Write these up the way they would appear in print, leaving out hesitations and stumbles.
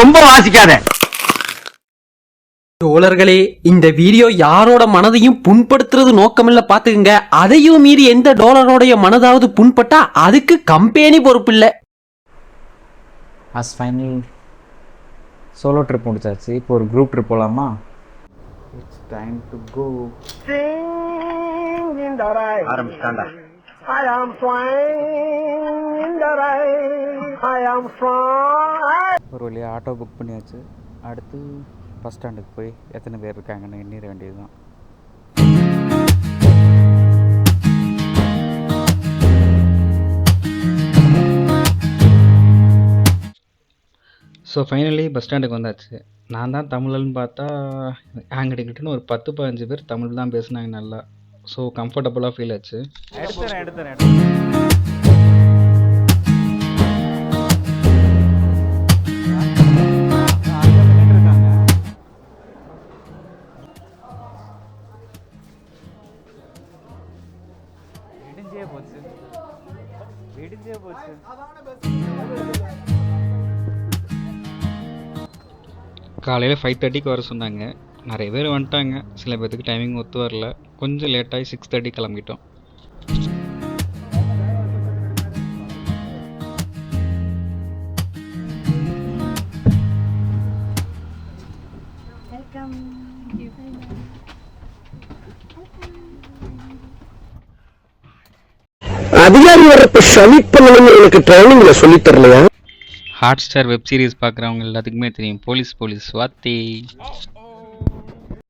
ரொம்ப வாசிக்காத. தோழர்களே, இந்த வீடியோ யாரோட மனதையும் புண்படுத்துறது நோக்கமில்ல பாத்துக்குங்க. அதையும் மீறி எந்த டோலரோடைய மனதாவது புண்பட்டா அதுக்கு கம்பெனி பொறுப்பு இல்ல. ஃபைனல் சோலோ ட்ரிப் முடிச்சாச்சு. இப்போ ஒரு குரூப் ட்ரிப் போகலாமா? It's time to go. ஆரம்பிச்சாண்டா. ஒரு வழியாக ஆட்டோ புக் பண்ணியாச்சு. அடுத்து பஸ் ஸ்டாண்டுக்கு போய் எத்தனை பேர் இருக்காங்கன்னு எண்ணிட வேண்டியது தான். ஸோ ஃபைனலி பஸ் ஸ்டாண்டுக்கு வந்தாச்சு. நான் தான் தமிழன்னு பார்த்தா அங்கிட்டுக்கிட்டுன்னு ஒரு 10-15 பேர் தமிழ் தான் பேசுனாங்க நல்லா. ஸோ கம்ஃபர்டபுளாக ஃபீல் ஆச்சு. எடுத்துறேன் விடிஞ்சே போச்சு. காலையில் 5:30க்கு வர சொன்னாங்க. நிறைய பேர் வந்துட்டாங்க. சில பேர்த்துக்கு டைமிங் ஒத்து வரல. கொஞ்சம் லேட்டாகி 6:30 கிளம்பிட்டோம். அதிகாரி வர்றப்ப சமிட் பண்ணணும்னு எனக்கு ட்ரைனிங்ல சொல்லி தரலையா? ஹாட் ஸ்டார் வெப் சீரிஸ் பார்க்குறவங்க எல்லாத்துக்குமே தெரியும். Police Vaathi.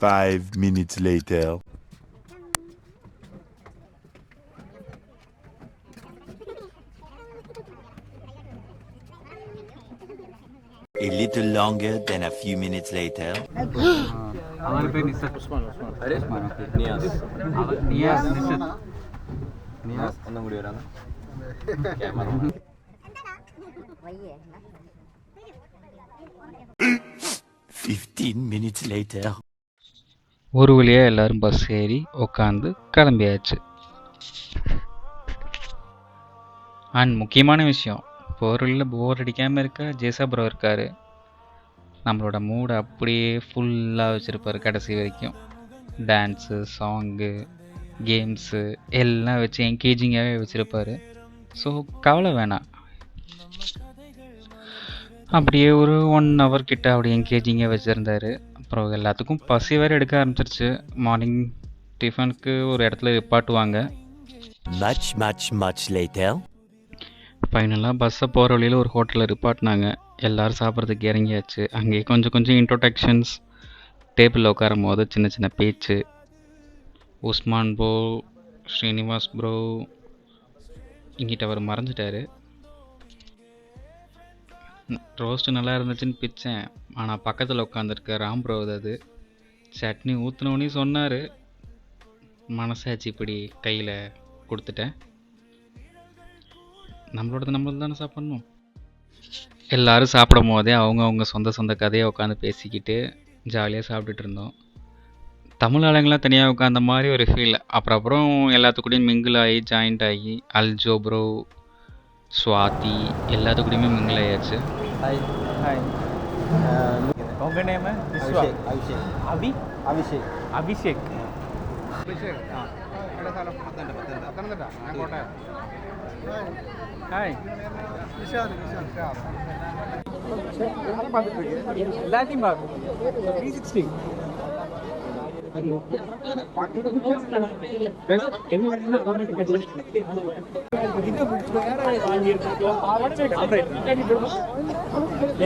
5 minutes later. A little longer than a few minutes later. அவர் பேர் நிஷத். உஸ்மான். அரே நியாஸ். நியாஸ் என்ன முடி வராங்க? Camera 15 minutes later. ஒரு வழியாக எல்லோரும் பஸ் ஏறி உட்காந்து கிளம்பியாச்சு. அண்ட் முக்கியமான விஷயம், போகிற வழியில் போர் அடிக்காமல் இருக்க ஜேசா ப்ரோ இருக்கார். நம்மளோட மூடை அப்படியே ஃபுல்லாக வச்சுருப்பார் கடைசி வரைக்கும். டான்ஸு, சாங்கு, கேம்ஸு எல்லாம் வச்சு என்கேஜிங்காகவே வச்சுருப்பார். ஸோ கவலை வேணாம். அப்படியே ஒரு 1 hour கிட்ட அப்படி என்கேஜிங்காக வச்சுருந்தார். அப்புறம் எல்லாத்துக்கும் பசி வேறு எடுக்க ஆரம்பிச்சிருச்சு. மார்னிங் டிஃபனுக்கு ஒரு இடத்துல நிப்பாட்டுவாங்க. Much later. ஃபைனலாக பஸ்ஸை போகிற வழியில் ஒரு ஹோட்டலில் நிப்பாட்டினாங்க. எல்லோரும் சாப்பிட்றதுக்கு இறங்கியாச்சு. அங்கேயே கொஞ்சம் இன்ட்ரோடக்ஷன்ஸ். டேபிளில் உட்காரும் போது சின்ன சின்ன பேச்சு. உஸ்மான் ப்ரோ, ஸ்ரீனிவாஸ் ப்ரோ, இங்கிட்ட அவர் மறைஞ்சிட்டாரு. ரோஸ்ட்டு நல்லா இருந்துச்சுன்னு பிச்சேன். ஆனால் பக்கத்தில் உட்காந்துருக்க ராம் ப்ரோ அது சட்னி ஊற்றினோன்னே சொன்னார். மனசாச்சு இப்படி கையில் கொடுத்துட்டேன். நம்மளது தானே சாப்பிட்ணும். எல்லோரும் சாப்பிடும் போதே அவங்க சொந்த கதையை உட்காந்து பேசிக்கிட்டு ஜாலியாக சாப்பிட்டுட்டு இருந்தோம். தமிழ் ஆளுங்களாம் தனியாக உட்காந்த மாதிரி ஒரு ஃபீல். அப்புறம் எல்லாத்துக்கூடையும் மிங்கிள் ஆகி ஜாயிண்ட் ஆகி அல்ஜோ ப்ரோ, ஸ்வாதி எல்லாத்துக்கூடையுமே மிங்கிள் ஆயாச்சு. Hi hi. உங்க நேம்? அபிஷேக். அபிஷேக். அபிஷேக். அபிஷேக். ஹாய். எல்லாத்தையும் பார்க்கும் 360.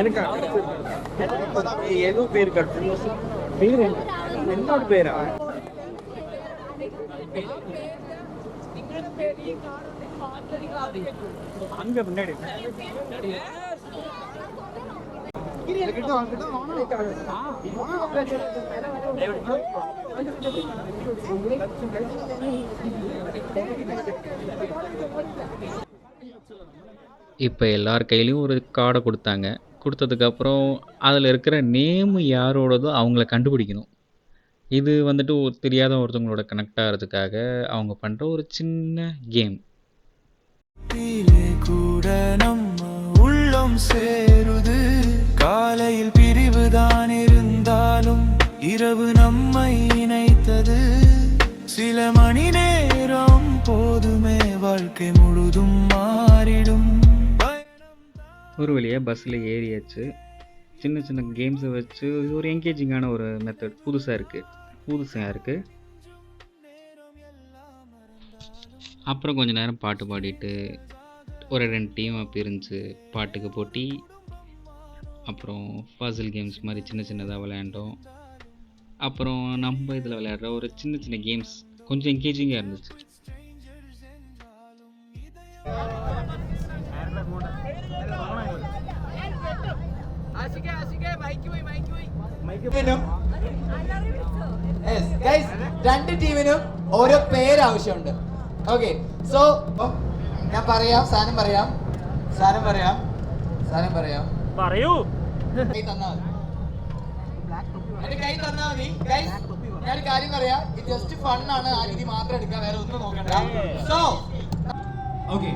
எனக்கு ஏதோ பேர் என்னோட பேரா? அங்க முன்னாடி இப்போ எல்லார் கையிலையும் ஒரு கார்டை கொடுத்ததுக்கப்புறம் அதில் இருக்கிற நேம் யாரோடதோ அவங்கள கண்டுபிடிக்கணும். இது வந்துட்டு தெரியாத ஒருத்தவங்களோட கனெக்ட் ஆகிறதுக்காக அவங்க பண்ணுற ஒரு சின்ன கேம். கூட நம்ம உள்ளம் சேருது, காலையில் பிரிவுதான் இருந்தாலும் இரவு நம்மை இணைத்தது, சில மணி நேரம் போதுமே வாழ்க்கை முழுதும் மாறிடும். ஒரு வழியாக பஸ்ஸில் ஏறியாச்சு. சின்ன சின்ன கேம்ஸை வச்சு ஒரு என்கேஜிங்கான ஒரு மெத்தட் புதுசாக இருக்குது. அப்புறம் கொஞ்ச நேரம் பாட்டு பாடிட்டு ஒரு 2 டீமாக பிரிஞ்சு பாட்டுக்கு போட்டி, அப்புறம் பசில் கேம்ஸ் மாதிரி சின்ன சின்னதாக விளையாண்டோம். அப்புறம் நம்ம இதில் விளையாடுற ஒரு சின்ன சின்ன கேம்ஸ் கொஞ்சம் என்கேஜிங்காக இருந்துச்சு. രണ്ട് ടീമിനും ഓരോ പേര് ആവശ്യമുണ്ട്. ഓക്കെ, സോ ഞാൻ പറയാം, സാധനം പറയാം. പറയൂ. കൈ തന്നാ മതി, എന്റെ കൈ തന്നാ മതി. ഗൈസ്, ഞാനൊരു കാര്യം പറയാം, ഇത് ജസ്റ്റ് ഫണ്ണാണ്, ആ രീതി മാത്രം എടുക്കാം, വേറെ ഒന്നും നോക്കണ്ട. സോ ഓക്കെ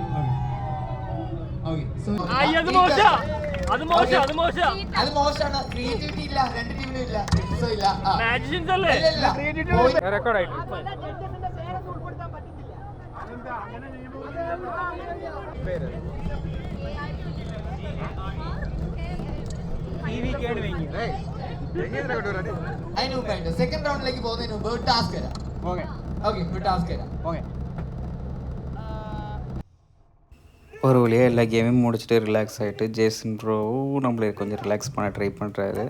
അത് മോശമാണ്, ക്രിയേറ്റിവിറ്റി ഇല്ല, രണ്ട് ടീമിനും ഇല്ല. സോ ഇല്ല, അതിന് മുമ്പായിട്ട് സെക്കൻഡ് റൗണ്ടിലേക്ക് പോകുന്നതിന് മുമ്പ് ഒരു ടാസ്ക് തരാം. ഓക്കെ, ടാസ്ക് തരാം. ஒரு வழியாக எல்லா கேமையும் முடிச்சுட்டு ரிலாக்ஸ் ஆகிட்டு ஜேசன் ப்ரோவும் நம்மளை கொஞ்சம் ரிலாக்ஸ் பண்ண ட்ரை பண்ணுறாரு.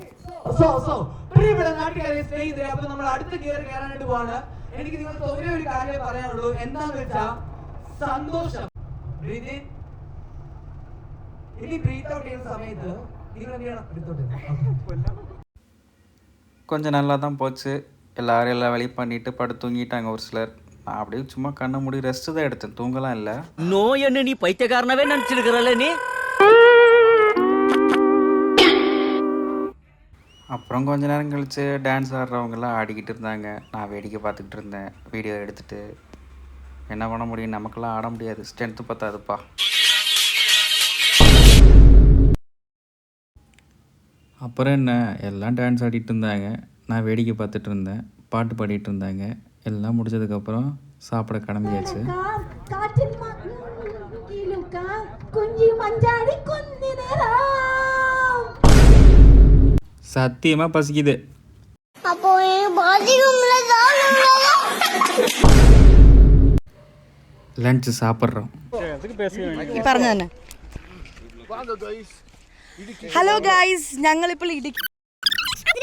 പ്രിയപ്പെട്ട നാട്ടുകാരെ, സ്നേഹിതരെ, അപ്പൊ നമ്മൾ അടുത്ത ഗിയർ കയറാനായിട്ട് പോവാണ്. എനിക്ക് നിങ്ങൾക്ക് ഒരേ ഒരു കാര്യം പറയാനുള്ളൂ, എന്താന്ന് വെച്ചാൽ സന്തോഷം. ഇനി ബ്രീത്ത് ഔട്ട് ചെയ്യുന്ന സമയത്ത് നിങ്ങൾ എന്ത് ചെയ്യണം? ബ്രീത്ത് ഔട്ട് ചെയ്യണം. கொஞ்சம் நல்லா தான் போச்சு. எல்லோரும் எல்லா வேலையும் பண்ணிவிட்டு படுத்து தூங்கிட்டாங்க ஒரு சிலர். நான் அப்படியே சும்மா கண்ணை மூடி ரெஸ்ட்டு தான் எடுத்தேன், தூங்கலாம் இல்லை. நோய் என்ன நீ பைத்தியக்காரனவே நினச்சிருக்கிறல்ல நீ. அப்புறம் கொஞ்ச நேரம் கழித்து டான்ஸ் ஆடுறவங்கெல்லாம் ஆடிக்கிட்டு இருந்தாங்க. நான் வேடிக்கை பார்த்துக்கிட்டு இருந்தேன், வீடியோ எடுத்துகிட்டு. என்ன பண்ண முடியும், நமக்கெல்லாம் ஆட முடியாது, ஸ்ட்ரென்த்து பத்தாதுப்பா. அப்புறம் என்ன, எல்லாம் டான்ஸ் ஆடிட்டு இருந்தாங்க, நான் வேடிக்கை பார்த்துட்டு இருந்தேன், பாட்டு பாடிட்டு இருந்தாங்க. எல்லாம் முடிச்சதுக்கப்புறம் சாப்பிட கிளம்பியாச்சு. சத்தியமாக பசிக்குது. லஞ்ச் சாப்பிட்றோம். ഹലോ ഗൈസ്, ഞങ്ങളിപ്പോൾ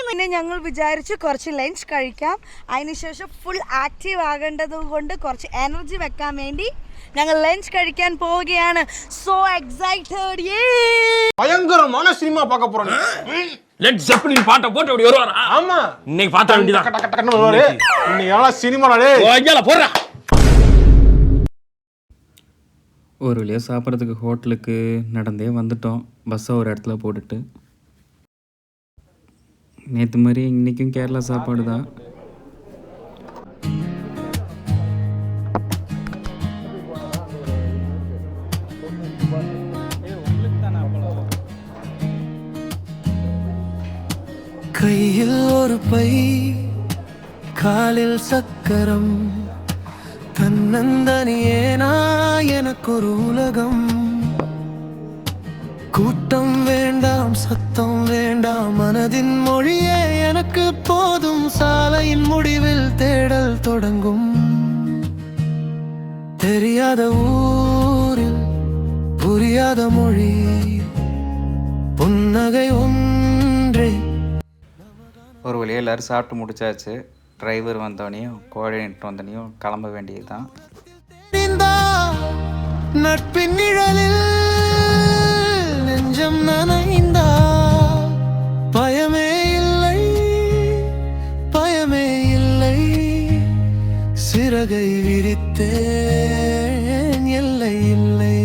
പിന്നെ ഞങ്ങൾ വിചാരിച്ചു കുറച്ച് ലഞ്ച് കഴിക്കാം. അതിനുശേഷം ഫുൾ ആക്റ്റീവ് ആകേണ്ടത് കൊണ്ട് കുറച്ച് എനർജി വെക്കാൻ വേണ്ടി ഞങ്ങൾ ലഞ്ച് കഴിക്കാൻ പോവുകയാണ്. So excited. பயங்கரமான சினிமா பார்க்க போறோம். லெட் ஜெப்பலின் பாட்டை போட்டு அப்படி வருவாரா? ஆமா, இன்னைக்கு பார்த்தா வேண்டியதான். டக் டக் டக்னு வருவாரு. இன்னைக்கு எல்லாம் சினிமாடா டேய். ஓய்யால போறா. ஒரு வழியாக சாப்பிட்றதுக்கு ஹோட்டலுக்கு நடந்தே வந்துட்டோம், பஸ்ஸை ஒரு இடத்துல போட்டுட்டு. நேற்று மாதிரி இன்றைக்கும் கேரளா சாப்பாடு தான். கையில் ஒரு பை, காலில் சக்கரம், தன்னந்தனியேனா எனக்கொரு உலகம். கூட்டம் வேண்டாம், சத்தம் வேண்டாம், மனதின் மொழியே எனக்கு போதும். சாலையின் முடிவில் தேடல் தொடங்கும். தெரியாத ஊரில் புரியாத மொழி, புன்னகை ஒன்றே. ஒரு வழியாக எல்லோரும் சாப்பிட்டு முடிச்சாச்சு. டிரைவர் வந்தோடனையும் கோஆர்டினேட்டர் வந்தோடனையும் கிளம்ப வேண்டியது தான். நட்பின் நிழலில் நெஞ்சம் நனைந்தா, பயமே இல்லை, பயமே இல்லை, சிறகை விரித்தேன், எல்லை இல்லை.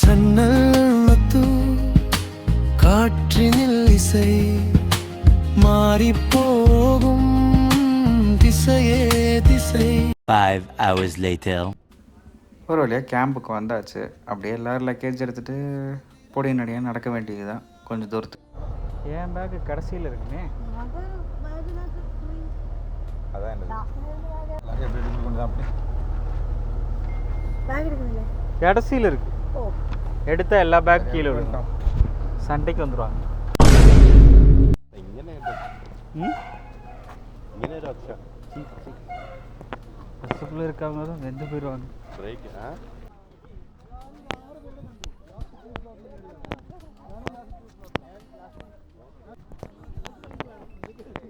ஜன்னல் மத்து காற்றினில் இசை மாறிப்போ 5 hours later. ஒரு வழியாக கேம்புக்கு வந்தாச்சு. அப்படியே எல்லோரும் லக்கேஜ் எடுத்துகிட்டு பொடி நடியாக நடக்க வேண்டியது தான் கொஞ்சம் தூரத்துக்கு. என் பேக்கு கடைசியில் இருக்குமே. கடைசியில் இருக்கு. எடுத்த எல்லா பேக் கீழே விழுக்கும். சண்டைக்கு வந்துடுவாங்க. பஸ்ஸுக்குள்ளே இருக்கவங்க தான் வெந்து போயிடுவாங்க.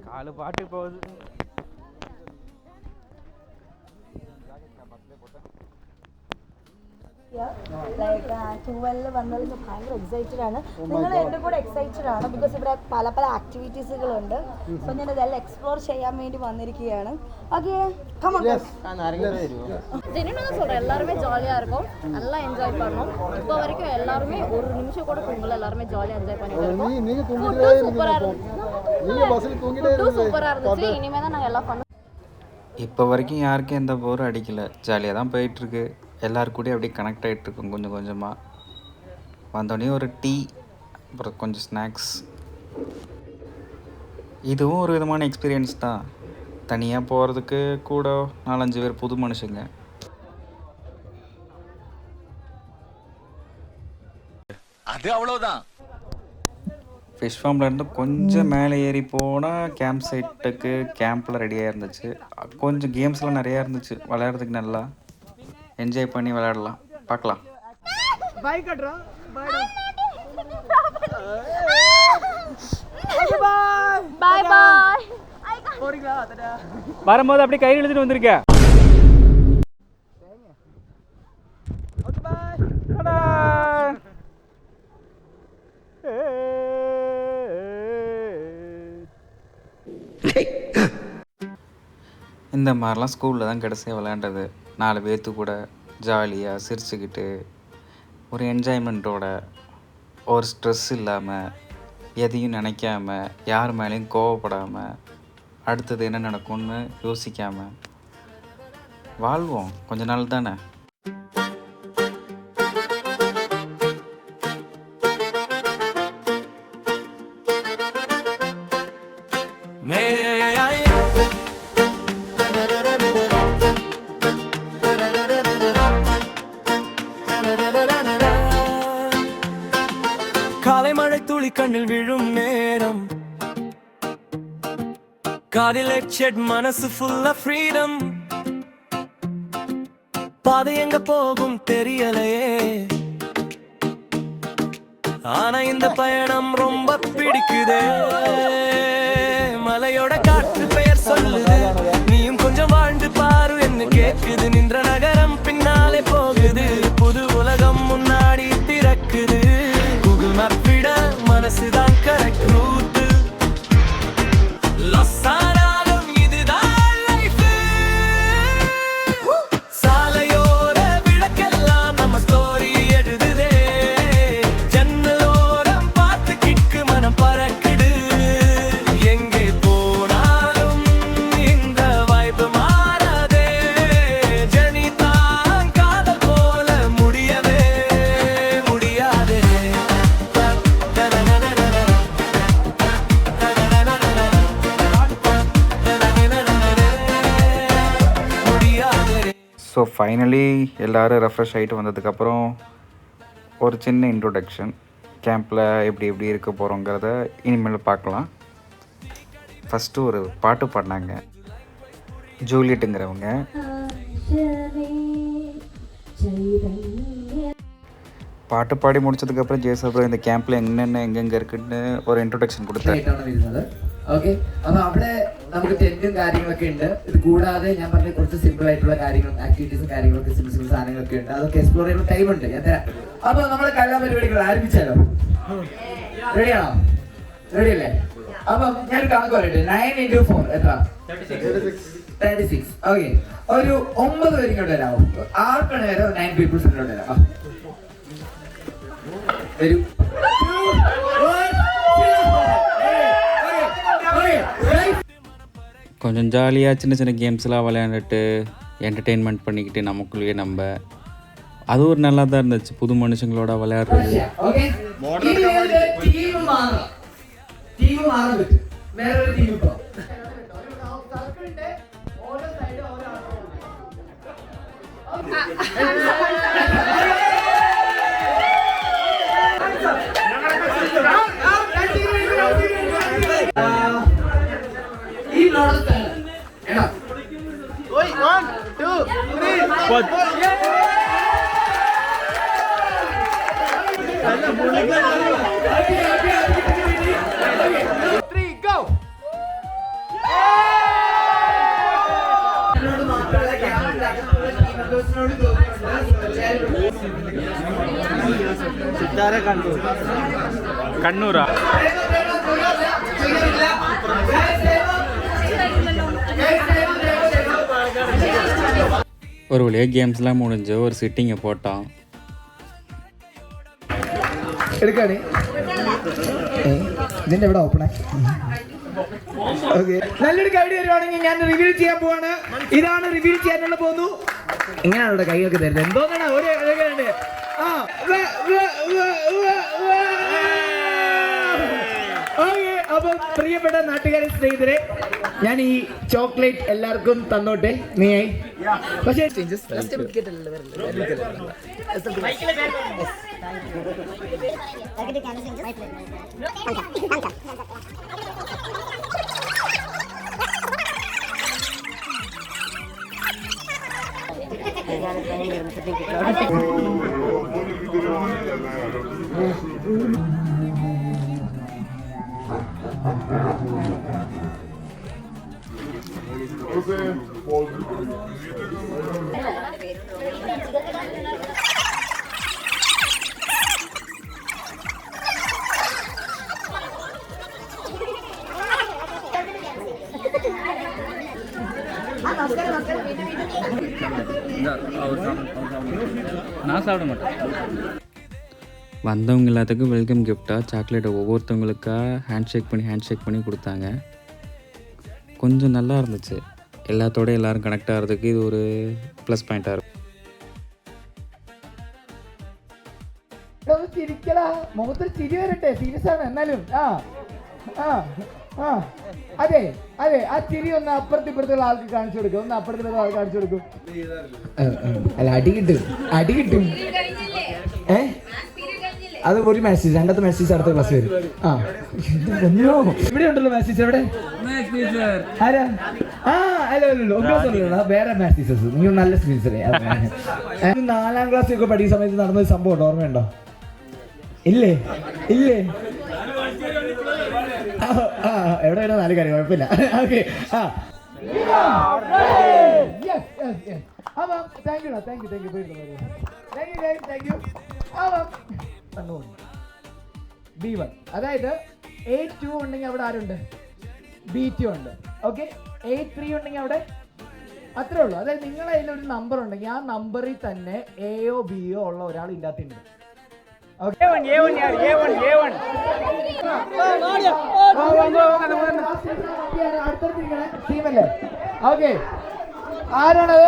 காலு பாட்டு போகுது. വന്നതിന് ഭയങ്കര എക്സൈറ്റഡ് ആണ്. നിങ്ങൾ എൻ്റെ കൂടെ എക്സൈറ്റഡ് ആണ്. ബിക്കോസ് ഇവിടെ പല പല ആക്ടിവിറ്റീസുകളുണ്ട്. സോ ഞാൻ ഇതെല്ലാം എക്സ്പ്ലോർ ചെയ്യാൻ വേണ്ടി വന്നിരിക്കുകയാണ്. Okay come on. சொல்றேன், எல்லாருமே ஜாலியா இருக்கும், நல்லா என்ஜாய் பண்ணோம். இப்போ வரைக்கும் எல்லாருமே ஒரு நிமிஷம் கூட தூங்கல, எல்லாருமே ஜாலியா என்ஜாய் பண்ணிட்டு இருக்கோம். சூப்பரா இருந்துச்சு. இனிமே தான் நாங்க எல்லாம் பண்ணோம். இப்போ வரைக்கும் யாருக்கும் எந்த போரும் அடிக்கலை, ஜாலியாக தான் போயிட்டுருக்கு. எல்லாரும் கூட அப்படியே கனெக்ட் ஆகிட்ருக்கோம் கொஞ்சம் கொஞ்சமாக. வந்தோடனே ஒரு டீ, அப்புறம் கொஞ்சம் ஸ்நாக்ஸ். இதுவும் ஒரு விதமான எக்ஸ்பீரியன்ஸ் தான். தனியாக போகிறதுக்கு கூட 4-5 பேர் புது மனுஷங்க. அது அவ்வளவுதான். ஃபிஷ் ஃபார்ம்லேருந்து கொஞ்சம் மேலே ஏறி போனால் கேம்ப் சைட்டுக்கு கேம்பில் ரெடியாக இருந்துச்சு. கொஞ்சம் கேம்ஸ்லாம் நிறையா இருந்துச்சு விளையாடுறதுக்கு. நல்லா என்ஜாய் பண்ணி விளையாடலாம். பார்க்கலாம். பாய் கட்றா. பாய் பாய். வரும்போது அப்படியே கையில் எழுதிட்டு வந்திருக்க. இந்த மாதிரிலாம் ஸ்கூலில் தான் கடைசியாக விளையாண்டது. 4 பேர்த்து கூட ஜாலியாக சிரிச்சுக்கிட்டு ஒரு என்ஜாய்மெண்ட்டோட, ஒரு ஸ்ட்ரெஸ் இல்லாமல், எதையும் நினைக்காம, யார் மேலேயும் கோவப்படாமல், அடுத்தது என்ன நடக்கும்னு யோசிக்காமல் வாழ்வோம். கொஞ்ச நாள் தானே. காலை மழை துளி கண்ணில் விழும் நேரம், காதில் ஹெட்செட், மனசு ஃபுல்லா ஃப்ரீடம். பாதை எங்க போகும் தெரியலையே, ஆனா இந்த பயணம் ரொம்ப பிடிக்குதே. மலையோட காற்று பெயர் சொல்லுது, நீயும் கொஞ்சம் வாழ்ந்து பாரு என்ன கேக்குது. நின்ற நகரம் பின்னாலே போகுது, புது உலகம் முன்னாடி திறக்குது. கூகுள் மேப் விட மனசுதான் கரெக்ட் ரூட். லொஸ்ஸானாலும் இதுதான் லைஃப். சாலையோர விளக்கெல்லாம் நம்ம ஸ்டோரி எழுதுதே. ஜன்னலோரம் பார்த்து கிக்கு மனம் பறக்குது. எங்கே போனாலும் இந்த வைப் மாறாதே. ஜனி தான் காதல் போல முடியவே முடியாதே. ஸோ ஃபைனலி எல்லோரும் ரெஃப்ரெஷ் ஆகிட்டு வந்ததுக்கப்புறம் ஒரு சின்ன இன்ட்ரோடக்ஷன். கேம்பில் எப்படி எப்படி இருக்க போகிறோங்கிறத இனிமேல் பார்க்கலாம். ஃபஸ்ட்டு ஒரு பாட்டு பாடினாங்க ஜூலியட்டுங்கிறவங்க. பாட்டு பாடி முடிச்சதுக்கப்புறம் ജേസബ്രോ இந்த கேம்பில் எங்கெங்கே இருக்குன்னு ഒരു ഇൻട്രൊഡക്ഷൻ കൊടുത്താൽ. ഓക്കെ, അപ്പൊ അവിടെ നമുക്ക് ടെന്റും കാര്യങ്ങളൊക്കെ ഉണ്ട്. ഇത് കൂടാതെ ഞാൻ പറഞ്ഞ കുറച്ച് സിമ്പിൾ ആയിട്ടുള്ള കാര്യങ്ങളും ആക്ടിവിറ്റീസും കാര്യങ്ങളൊക്കെ സിമ്പിൾ സിമ്പിൾ സാധനങ്ങളൊക്കെ ഉണ്ട്. അതൊക്കെ എക്സ്പ്ലോർ ചെയ്യുന്ന ടൈം ഉണ്ട്. ഞാൻ തരാം. അപ്പൊ നമ്മളെ കലാപരിപാടികൾ ആരംഭിച്ചാലോ? റെഡിയാണോ? റെഡി അല്ലേ? അപ്പൊ ഞാൻ കണക്ക് പറയട്ടെ. 9 into 4 എത്ര? 36. ഓക്കെ, ഒരു 9 പേര് ഇങ്ങോട്ട് വരാമോ? ആർക്കാണ് വരാം? 9 പീപ്പിൾസ് ഇങ്ങോട്ട് വരാം. വരൂ. கொஞ்சம் ஜாலியாக சின்ன சின்ன கேம்ஸ்லாம் விளையாண்டுட்டு என்டர்டெயின்மெண்ட் பண்ணிக்கிட்டு நமக்குள்ளேயே நம்ம அது ஒரு நல்லா தான் இருந்துச்சு புது மனுஷங்களோட விளையாடுறது. ഓക്കേ ടീം മാറും പറ്റും വേറൊരു ടീം ഇപ്പോ സർക്കിളിന്റെ ഓരോ സൈഡ് ഓരോ ഈ നോടത്തെ എടാ 1 2 3 go സിത്താര കണ്ണൂർ കണ്ണൂരാ ஒரு வழியாக கேம்ஸ்லாம் முடிஞ்சு ஒரு சிட்டிங்கை போட்டோம். എടുക്കാണ് ഇതിന്റെ എവിടെ ഓപ്പണേ ഓക്കെ നല്ലൊരു കൈഡി വരുവാണെങ്കിൽ ഞാൻ റിവ്യൂ ചെയ്യാൻ പോവാണ്. ഇതാണ് റിവ്യൂ ചെയ്യാനുള്ള പോകുന്നു. എങ്ങനെയാണ് ഇവിടെ കൈയൊക്കെ തരുന്നത് എന്തോന്നാണ് ഒരു ഉണ്ട് ആ ഓക്കെ. അപ്പം പ്രിയപ്പെട്ട നാട്ടുകാരെ സ്നേഹിതരെ ഞാൻ ഈ ചോക്ലേറ്റ് എല്ലാവർക്കും തന്നോട്ടെ നീയായി പക്ഷേ நான் சாப்பிட மாட்டேன். வந்தவங்க எல்லாத்துக்கும் வெல்கம் கிஃப்டாக சாக்லேட்டை ஒவ்வொருத்தவங்களுக்கா ஹேண்ட் ஷேக் பண்ணி கொடுத்தாங்க. கொஞ்சம் நல்லா இருந்துச்சு. எல்லாத்தோட எல்லோரும் கனெக்ட் ஆகிறதுக்கு இது ஒரு ப்ளஸ் பாயிண்ட்டாக இருக்கும். ചിരിക്കടാ മുഖത്തിൽ ചിരി വരട്ടെ സീരിയസ് ആണ് എന്നാലും അതെ അതെ ആ ചിരി ഒന്ന് അപ്പുറത്തിപ്പുറത്തുള്ള ആൾക്ക് കാണിച്ചു കൊടുക്കും. ഒന്ന് അപ്പുറത്തിപ്പുറത്തുള്ള ആൾക്ക് കാണിച്ചു കൊടുക്കും. അല്ല അടി കിട്ടും അത് ഒരു മെസ്സേജ് രണ്ടത്തെ മെസ്സേജ് അടുത്ത ക്ലാസ് വരും. ഇവിടെ ഉണ്ടല്ലോ മെസ്സേജ് എവിടെ ആരാ അല്ലോ വേറെ മെസ്സേജസ് നീ നല്ല സ്പീച്ചറേ. 4ാം ക്ലാസ്സിലൊക്കെ പഠിക്കുന്ന സമയത്ത് നടന്നൊരു സംഭവം ഓർമ്മയുണ്ടോ? ഇല്ലേ എവിടെ 4 കാര്യം കുഴപ്പമില്ല. ഓക്കെ B1 അതായത് A2 ഉണ്ടെങ്കിൽ അവിടെ ആരുണ്ട്? B2 ഉണ്ട്. ഓക്കെ A3 ഉണ്ടെങ്കിൽ അവിടെ അത്രേ ഉള്ളൂ. അതായത് നിങ്ങളുടെ കയ്യിൽ ഒരു നമ്പർ ഉണ്ടെങ്കിൽ ആ നമ്പറിൽ തന്നെ എയോ ബിയോ ഉള്ള ഒരാൾ ഇല്ലാത്തുണ്ട്. ടീമല്ലേ? ഓക്കെ ആരാണത്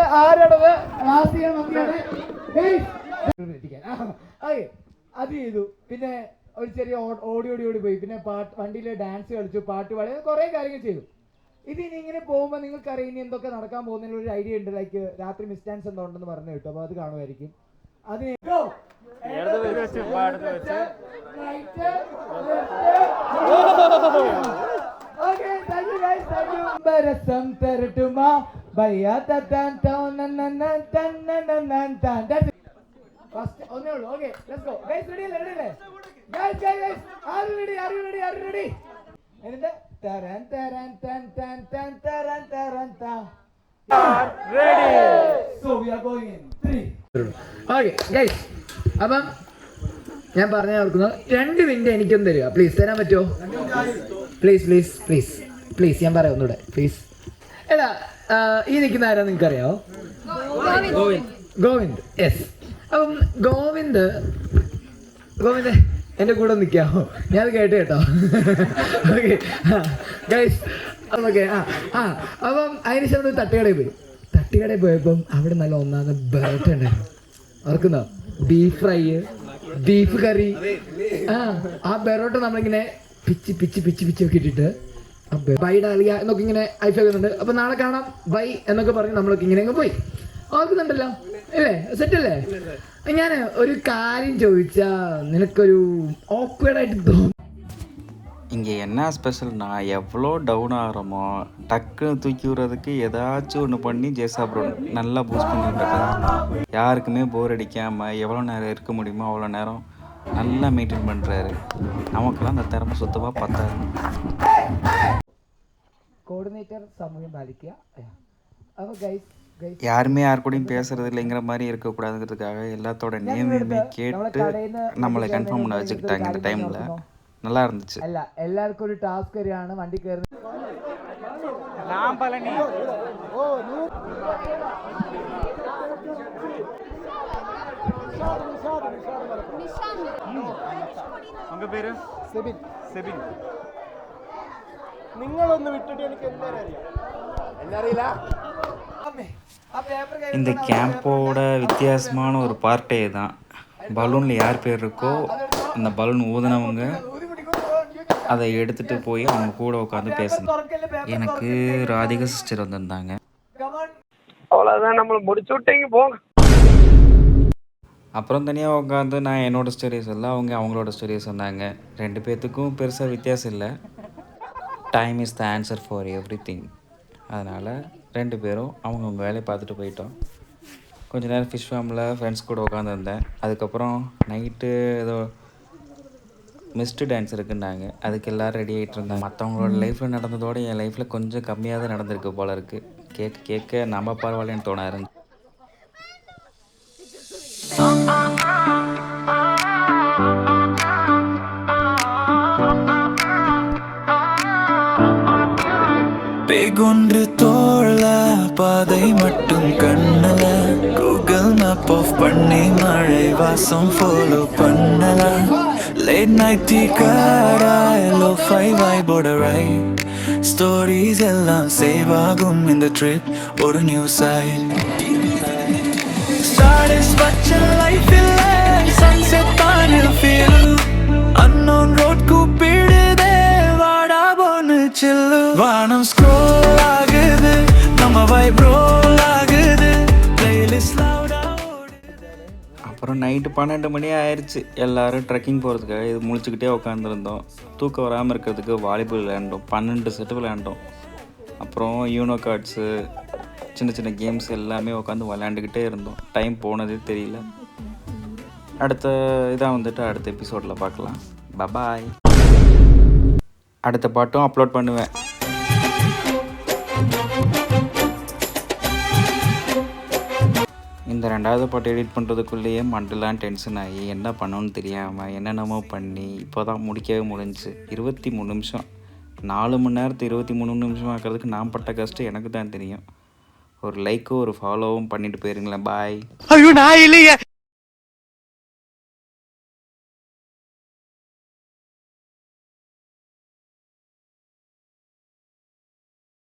അത് ചെയ്തു. പിന്നെ ഒരു ചെറിയ ഓടി പോയി. പിന്നെ വണ്ടിയിൽ ഡാൻസ് കളിച്ചു, പാട്ട് പാടി, കുറെ കാര്യങ്ങൾ ചെയ്തു. ഇതിനി ഇങ്ങനെ പോകുമ്പോൾ നിങ്ങൾക്കറിയാം ഇനി എന്തൊക്കെ നടക്കാൻ പോകുന്നതിന് ഒരു ഐഡിയ ഉണ്ട്. ലൈക്ക് രാത്രി മിസ് ഡാൻസ് എന്തോ ഉണ്ടെന്ന് പറഞ്ഞു കേട്ടോ. അപ്പോൾ അത് കാണുമായിരിക്കും. അതിന് ഒന്നേ ഉള്ളൂ. Okay let's go guys. Ready അല്ലേ? Guys are you ready? എന്നിട്ട് തരൻ തരൻ തൻ തൻ തൻ തരൻ തരൻ ത ready. So we are going in 3. Okay guys അപ്പം ഞാൻ പറഞ്ഞു കൊടുക്കുന്നു 2 മിനിറ്റ് എനിക്കൊന്ന് തരിക പ്ലീസ്. തരാൻ പറ്റുമോ? പ്ലീസ് ഞാൻ പറയാം ഒന്നുകൂടെ പ്ലീസ്. എടാ ഈ നിൽക്കുന്ന ആരാ നിങ്ങൾക്ക് അറിയാമോ? ഗോവിന്ദ്. യെസ്. അപ്പം ഗോവിന്ദ് എൻ്റെ കൂടെ നിൽക്കാമോ? ഞാനത് കേട്ടോ. ഓക്കെ ഗൈസ് ഓക്കെ അപ്പം അതിന് ശേഷം തട്ടുകടയിൽ പോയി. തട്ടുകടയിൽ പോയപ്പം അവിടെ നല്ല ഒന്നാമത് ബെറോട്ട ഉണ്ടായിരുന്നു. ഓർക്കുന്നോ? ബീഫ് ഫ്രൈ, ബീഫ് കറി. ആ ബെറോട്ട നമ്മളിങ്ങനെ പിച്ച് പിച്ച് പിച്ച് പിച്ചൊക്കെ ഇട്ടിട്ട് ബൈഡ് അറിയ എന്നൊക്കെ ഇങ്ങനെ അയക്കുന്നുണ്ട്. അപ്പൊ നാളെ കാണാം ബൈ എന്നൊക്കെ പറഞ്ഞ് നമ്മളൊക്കെ ഇങ്ങനെ അങ്ങ് പോയി. ഓർക്കുന്നുണ്ടല്ലോ അല്ലേ? സെറ്റല്ലേ? ഞാൻ ഒരു കാര്യം ചോദിച്ചാ നിനക്കൊരു ഓക്വേർഡായിട്ട് തോന്നും. இங்கே என்ன ஸ்பெஷல்னா எவ்வளோ டவுன் ஆகிறோமோ டக்குன்னு தூக்கி விடுறதுக்கு ஏதாச்சும் ஒன்று பண்ணி ஜெயசாப்ரோன் நல்லா பூஸ்ட் பண்ணிட்டு யாருக்குமே போர் அடிக்காமல் எவ்வளோ நேரம் இருக்க முடியுமோ அவ்வளோ நேரம் நல்லா மெயின்டைன் பண்ணுறாரு. நமக்கெல்லாம் அந்த திறமை சுத்தமாக பத்தாது. கோஆர்டினேட்டர் சமூகம் பாலிക്കുക. அப்போ கைஸ் யாருமே யார் கூடயும் பேசுறது இல்லைங்கிற மாதிரி இருக்கக்கூடாதுங்கிறதுக்காக எல்லாத்தோட நேமையுமே கேட்டு நம்மளை கன்ஃபார்ம் பண்ண வச்சுக்கிட்டாங்க. இந்த டைமில் நல்லா இருந்துச்சு. അല്ല എല്ലാവർക്കും ഒരു ടാസ്ക് വരികയാണ്. വണ്ടി കയറുന്നത് உங்க பேரு? செபின். செபின். നിങ്ങളൊന്ന് വിട്ടിട്ട് എനിക്ക് എന്നറിയില്ല. இந்த கேம்போட வித்தியாசமான ஒரு பார்ட்டே தான். பலூனில் யார் பேர் இருக்கோ அந்த பலூன் ஊதினவங்க அதை எடுத்துகிட்டு போய் அவங்க கூட உட்காந்து பேசணும். எனக்கு ராதிகா சிஸ்டர் வந்திருந்தாங்க. அவ்வளோதான், நம்மளை முடிச்சு விட்டீங்க போங்க. அப்புறம் தனியாக உட்காந்து நான் என்னோடய ஸ்டோரியை சொல்ல, அவங்க அவங்களோட ஸ்டோரியை சொன்னாங்க. ரெண்டு பேர்த்துக்கும் பெருசாக வித்தியாசம் இல்லை. Time is the answer for every thing. அதனால் ரெண்டு பேரும் அவங்கவுங்க வேலையை பார்த்துட்டு போயிட்டோம். கொஞ்சம் நேரம் ஃபிஷ் ஃபார்மில் ஃப்ரெண்ட்ஸ் கூட உட்காந்துருந்தேன். அதுக்கப்புறம் நைட்டு ஏதோ மிஸ்டு டான்ஸ் இருக்குன்னாங்க. அதுக்கு எல்லோரும் ரெடி ஆகிட்டு இருந்தாங்க. மற்றவங்களோட லைஃப்பில் நடந்ததோடு என் லைஃப்பில் கொஞ்சம் கம்மியாக தான் நடந்திருக்கு போல இருக்குது. கேட்க கேட்க நம்ம பரவாயில்லன்னு தோண இருந்துச்சு. பேகொன்று தோழ பாதை மட்டும் கண்ணல கூகுள் மேப் ஆஃப் பண்ணி மழை வாசம் ஃபாலோ பண்ணல லேட் நைட் டீ காராய் லோ ஃபை வைபோட ரைட் ஸ்டோரிஸ் எல்லாம் சேவ் ஆகும் இந்த ட்ரிப் ஒரு நியூ சைட் ஸ்டார்ஸ் பச்ச லைஃப் இல்ல சன்செட் பானில் ஃபீல் அன்னோன் ரோட் கூப்பிடுதே வாடா போன்னு சில்லு வானம் ஸ்க்ரோல் ஆகுது நம்ம வைப் ரோல் ஆகுது பிளேலிஸ்ட் லவுடா ஓடுது. அப்புறம் நைட்டு 12 மணி ஆயிடுச்சு. எல்லோரும் ட்ரெக்கிங் போகிறதுக்காக இது முழிச்சுக்கிட்டே உட்காந்துருந்தோம். தூக்கம் வராமல் இருக்கிறதுக்கு வாலிபால் விளையாண்டோம். 12 செட்டு விளையாண்டோம். அப்புறம் யூனோ கார்ட்ஸு சின்ன சின்ன கேம்ஸ் எல்லாமே உட்காந்து விளையாண்டுக்கிட்டே இருந்தோம். டைம் போனதே தெரியல. அடுத்த இதாக வந்துட்டு அடுத்த எபிசோடில் பார்க்கலாம். பபாய். அடுத்த பாட்டும் அப்லோட் பண்ணுவேன். இந்த 2வது பாட்டு எடிட் பண்ணுறதுக்குள்ளேயே மண்டெல்லாம் டென்ஷன் ஆகி என்ன பண்ணணும்னு தெரியாமல் என்னென்னமோ பண்ணி இப்போ தான் முடிக்கவே முடிஞ்சிச்சு. 23 நிமிஷம். 4 மணி நேரத்து 23 நிமிஷம் ஆக்கிறதுக்கு நான் பட்ட கஷ்டம் எனக்கு தான் தெரியும். ஒரு லைக்கும் ஒரு ஃபாலோவும் பண்ணிட்டு போயிருங்களேன். பாய். ஐயோ நான் இல்லையே.